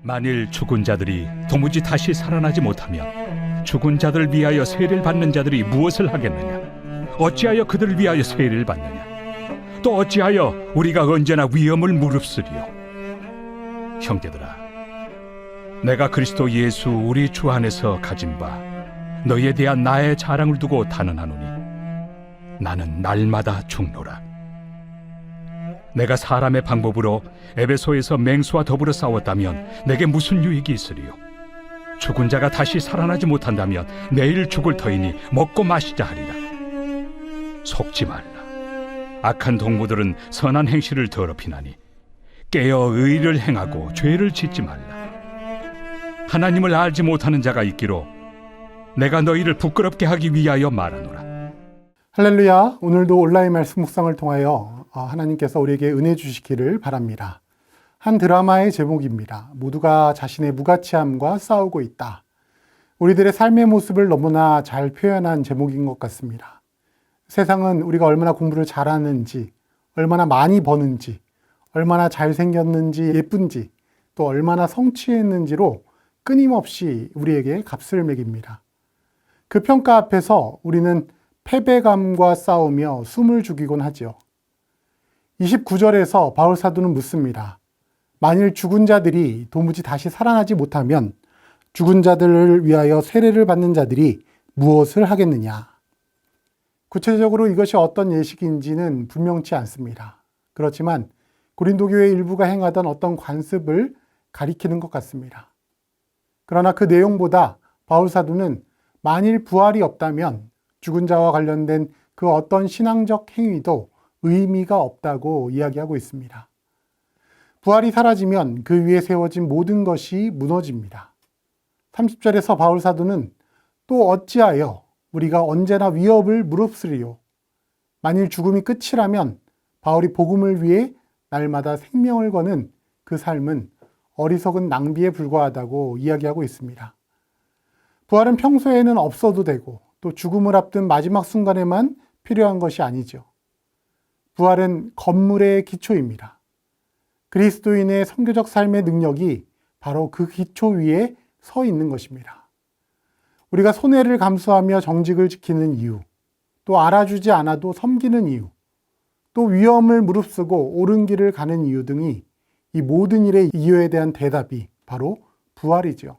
만일 죽은 자들이 도무지 다시 살아나지 못하면 죽은 자들을 위하여 세례를 받는 자들이 무엇을 하겠느냐? 어찌하여 그들을 위하여 세례를 받느냐? 또 어찌하여 우리가 언제나 위험을 무릅쓰리요? 형제들아, 내가 그리스도 예수 우리 주 안에서 가진 바 너희에 대한 나의 자랑을 두고 단언하노니 나는 날마다 죽노라. 내가 사람의 방법으로 에베소에서 맹수와 더불어 싸웠다면 내게 무슨 유익이 있으리요? 죽은 자가 다시 살아나지 못한다면 내일 죽을 터이니 먹고 마시자 하리라. 속지 말라. 악한 동무들은 선한 행실을 더럽히나니 깨어 의를 행하고 죄를 짓지 말라. 하나님을 알지 못하는 자가 있기로 내가 너희를 부끄럽게 하기 위하여 말하노라. 할렐루야. 오늘도 온라인 말씀 묵상을 통하여 하나님께서 우리에게 은혜 주시기를 바랍니다. 한 드라마의 제목입니다. 모두가 자신의 무가치함과 싸우고 있다. 우리들의 삶의 모습을 너무나 잘 표현한 제목인 것 같습니다. 세상은 우리가 얼마나 공부를 잘하는지, 얼마나 많이 버는지, 얼마나 잘생겼는지, 예쁜지, 또 얼마나 성취했는지로 끊임없이 우리에게 값을 매깁니다. 그 평가 앞에서 우리는 패배감과 싸우며 숨을 죽이곤 하지요. 29절에서 바울 사도는 묻습니다. 만일 죽은 자들이 도무지 다시 살아나지 못하면 죽은 자들을 위하여 세례를 받는 자들이 무엇을 하겠느냐? 구체적으로 이것이 어떤 예식인지는 분명치 않습니다. 그렇지만 고린도 교회 일부가 행하던 어떤 관습을 가리키는 것 같습니다. 그러나 그 내용보다 바울 사도는 만일 부활이 없다면 죽은 자와 관련된 그 어떤 신앙적 행위도 의미가 없다고 이야기하고 있습니다. 부활이 사라지면 그 위에 세워진 모든 것이 무너집니다. 30절에서 바울 사도는 또 어찌하여 우리가 언제나 위협을 무릅쓰리요? 만일 죽음이 끝이라면 바울이 복음을 위해 날마다 생명을 거는 그 삶은 어리석은 낭비에 불과하다고 이야기하고 있습니다. 부활은 평소에는 없어도 되고 또 죽음을 앞둔 마지막 순간에만 필요한 것이 아니죠. 부활은 건물의 기초입니다. 그리스도인의 선교적 삶의 능력이 바로 그 기초 위에 서 있는 것입니다. 우리가 손해를 감수하며 정직을 지키는 이유, 또 알아주지 않아도 섬기는 이유, 또 위험을 무릅쓰고 옳은 길을 가는 이유 등이 이 모든 일의 이유에 대한 대답이 바로 부활이죠.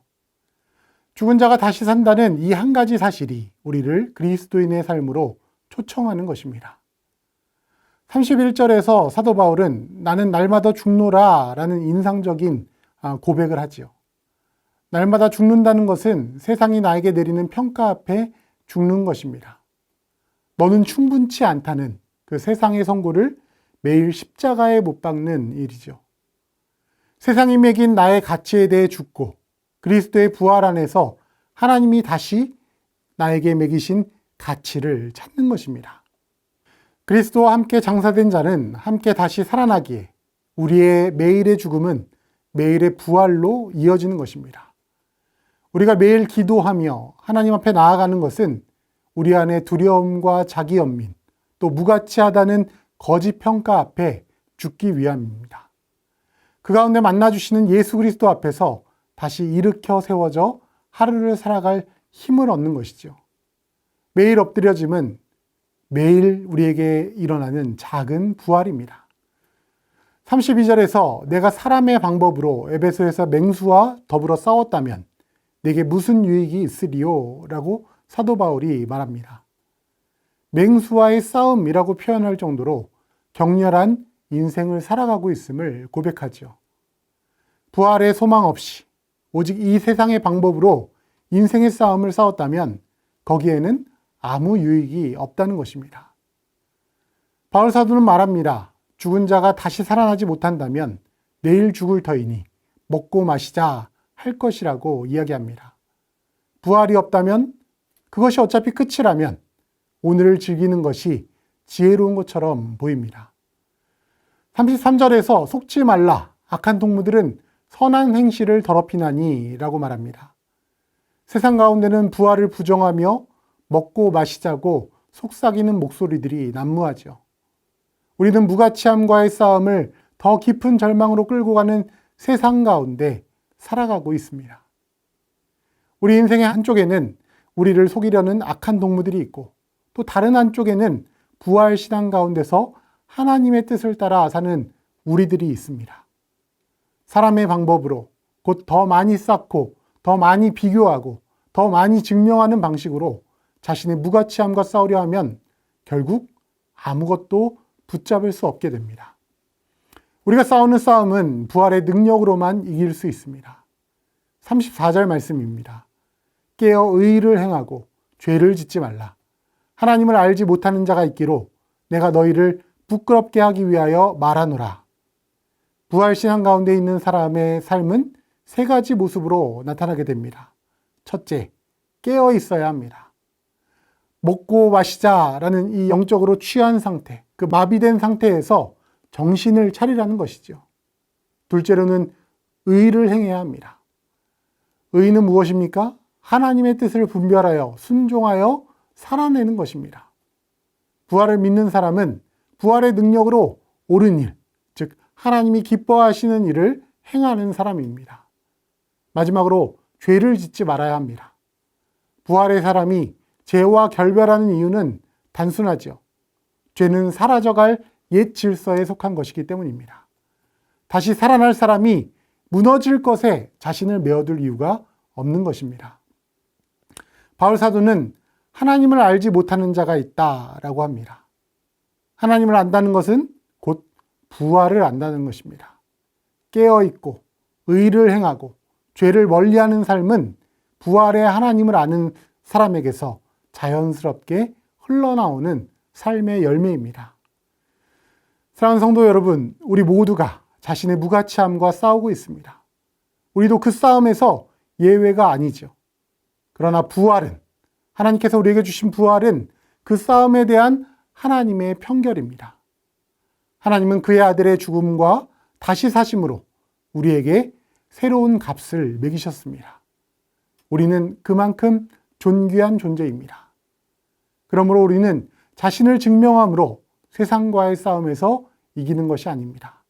죽은 자가 다시 산다는 이 한 가지 사실이 우리를 그리스도인의 삶으로 초청하는 것입니다. 31절에서 사도 바울은 나는 날마다 죽노라 라는 인상적인 고백을 하지요. 날마다 죽는다는 것은 세상이 나에게 내리는 평가 앞에 죽는 것입니다. 너는 충분치 않다는 그 세상의 선고를 매일 십자가에 못 박는 일이죠. 세상이 매긴 나의 가치에 대해 죽고 그리스도의 부활 안에서 하나님이 다시 나에게 매기신 가치를 찾는 것입니다. 그리스도와 함께 장사된 자는 함께 다시 살아나기에 우리의 매일의 죽음은 매일의 부활로 이어지는 것입니다. 우리가 매일 기도하며 하나님 앞에 나아가는 것은 우리 안에 두려움과 자기연민, 또 무가치하다는 거짓 평가 앞에 죽기 위함입니다. 그 가운데 만나주시는 예수 그리스도 앞에서 다시 일으켜 세워져 하루를 살아갈 힘을 얻는 것이죠. 매일 엎드려짐은 매일 우리에게 일어나는 작은 부활입니다. 32절에서 내가 사람의 방법으로 에베소에서 맹수와 더불어 싸웠다면 내게 무슨 유익이 있으리요? 라고 사도 바울이 말합니다. 맹수와의 싸움이라고 표현할 정도로 격렬한 인생을 살아가고 있음을 고백하죠. 부활의 소망 없이 오직 이 세상의 방법으로 인생의 싸움을 싸웠다면 거기에는 아무 유익이 없다는 것입니다. 바울 사도는 말합니다. 죽은 자가 다시 살아나지 못한다면 내일 죽을 터이니 먹고 마시자 할 것이라고 이야기합니다. 부활이 없다면 그것이 어차피 끝이라면 오늘을 즐기는 것이 지혜로운 것처럼 보입니다. 33절에서 속지 말라. 악한 동무들은 선한 행실을 더럽히나니 라고 말합니다. 세상 가운데는 부활을 부정하며 먹고 마시자고 속삭이는 목소리들이 난무하죠. 우리는 무가치함과의 싸움을 더 깊은 절망으로 끌고 가는 세상 가운데 살아가고 있습니다. 우리 인생의 한쪽에는 우리를 속이려는 악한 동무들이 있고 또 다른 한쪽에는 부활신앙 가운데서 하나님의 뜻을 따라 사는 우리들이 있습니다. 사람의 방법으로 곧 더 많이 쌓고 더 많이 비교하고 더 많이 증명하는 방식으로 자신의 무가치함과 싸우려 하면 결국 아무것도 붙잡을 수 없게 됩니다. 우리가 싸우는 싸움은 부활의 능력으로만 이길 수 있습니다. 34절 말씀입니다. 깨어 의를 행하고 죄를 짓지 말라. 하나님을 알지 못하는 자가 있기로 내가 너희를 부끄럽게 하기 위하여 말하노라. 부활신앙 가운데 있는 사람의 삶은 세 가지 모습으로 나타나게 됩니다. 첫째, 깨어 있어야 합니다. 먹고 마시자라는 이 영적으로 취한 상태, 그 마비된 상태에서 정신을 차리라는 것이죠. 둘째로는 의를 행해야 합니다. 의는 무엇입니까? 하나님의 뜻을 분별하여 순종하여 살아내는 것입니다. 부활을 믿는 사람은 부활의 능력으로 옳은 일, 즉 하나님이 기뻐하시는 일을 행하는 사람입니다. 마지막으로 죄를 짓지 말아야 합니다. 부활의 사람이 죄와 결별하는 이유는 단순하죠. 죄는 사라져갈 옛 질서에 속한 것이기 때문입니다. 다시 살아날 사람이 무너질 것에 자신을 메어둘 이유가 없는 것입니다. 바울 사도는 하나님을 알지 못하는 자가 있다라고 합니다. 하나님을 안다는 것은 곧 부활을 안다는 것입니다. 깨어있고 의를 행하고 죄를 멀리하는 삶은 부활의 하나님을 아는 사람에게서 자연스럽게 흘러나오는 삶의 열매입니다. 사랑하는 성도 여러분, 우리 모두가 자신의 무가치함과 싸우고 있습니다. 우리도 그 싸움에서 예외가 아니죠. 그러나 부활은, 하나님께서 우리에게 주신 부활은 그 싸움에 대한 하나님의 편결입니다. 하나님은 그의 아들의 죽음과 다시 사심으로 우리에게 새로운 값을 매기셨습니다. 우리는 그만큼 존귀한 존재입니다. 그러므로 우리는 자신을 증명함으로 세상과의 싸움에서 이기는 것이 아닙니다.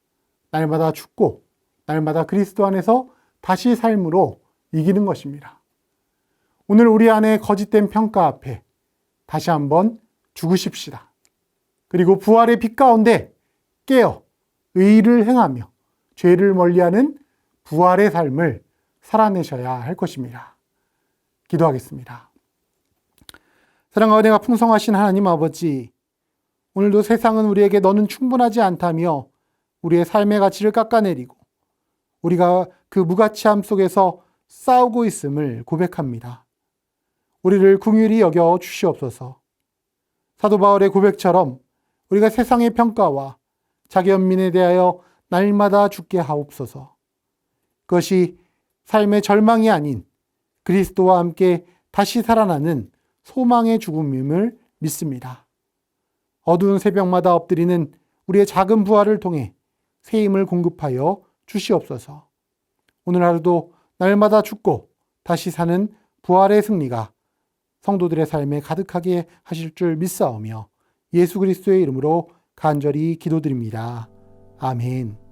날마다 죽고 날마다 그리스도 안에서 다시 삶으로 이기는 것입니다. 오늘 우리 안에 거짓된 평가 앞에 다시 한번 죽으십시다. 그리고 부활의 빛 가운데 깨어 의를 행하며 죄를 멀리하는 부활의 삶을 살아내셔야 할 것입니다. 기도하겠습니다. 사랑과 은혜가 풍성하신 하나님 아버지, 오늘도 세상은 우리에게 너는 충분하지 않다며 우리의 삶의 가치를 깎아내리고 우리가 그 무가치함 속에서 싸우고 있음을 고백합니다. 우리를 긍휼히 여겨 주시옵소서. 사도 바울의 고백처럼 우리가 세상의 평가와 자기 연민에 대하여 날마다 죽게 하옵소서. 그것이 삶의 절망이 아닌 그리스도와 함께 다시 살아나는 소망의 죽음임을 믿습니다. 어두운 새벽마다 엎드리는 우리의 작은 부활을 통해 새 힘을 공급하여 주시옵소서. 오늘 하루도 날마다 죽고 다시 사는 부활의 승리가 성도들의 삶에 가득하게 하실 줄 믿사오며 예수 그리스도의 이름으로 간절히 기도드립니다. 아멘.